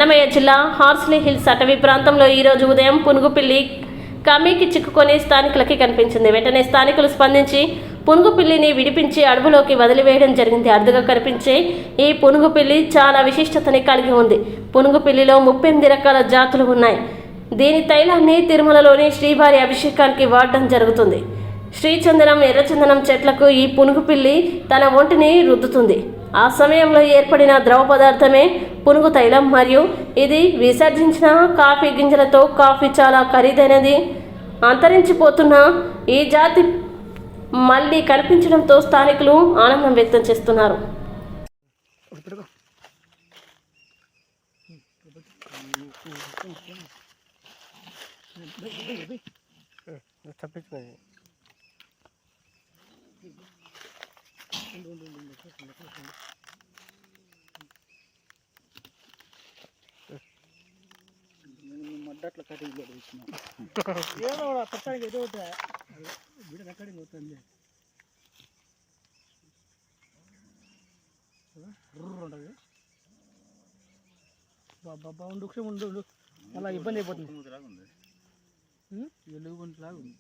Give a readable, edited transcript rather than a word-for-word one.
అన్నమయ్య జిల్లా Horsley hills అటవీ ప్రాంతంలో ఈరోజు ఉదయం పునుగుపిల్లి కమ్మీకి చిక్కుకొని స్థానికులకి కనిపించింది. వెంటనే స్థానికులు స్పందించి పునుగుపిల్లిని విడిపించి అడవిలోకి వదిలివేయడం జరిగింది. అరుదుగా కనిపించే ఈ పునుగుపిల్లి చాలా విశిష్టతని కలిగి ఉంది. పునుగుపిల్లిలో 38 రకాల జాతులు ఉన్నాయి. దీని తైలాన్ని తిరుమలలోని శ్రీవారి అభిషేకానికి వాడడం జరుగుతుంది. శ్రీచందనం, ఎర్రచందనం చెట్లకు ఈ పునుగుపిల్లి తన ఒంటిని రుద్దుతుంది. ఆ సమయంలో ఏర్పడిన ద్రవ పదార్థమే పునుగు తైలం. మరియు ఇది విసర్జించిన కాఫీ గింజలతో కాఫీ చాలా ఖరీదైనది. అంతరించిపోతున్న ఈ జాతి మళ్ళీ కనిపించడంతో స్థానికులు ఆనందం వ్యక్తం చేస్తున్నారు. మడ్డట్ల కటింగ్ ఏదో ప్రస్తుతానికి ఏదో వీడియో రికార్డింగ్ అవుతుంది. ఉంటుంది బాబా ఉండు ఉండు అలా ఇబ్బంది అయిపోతుంది. ఎలుగు గుంటులాగా ఉంది.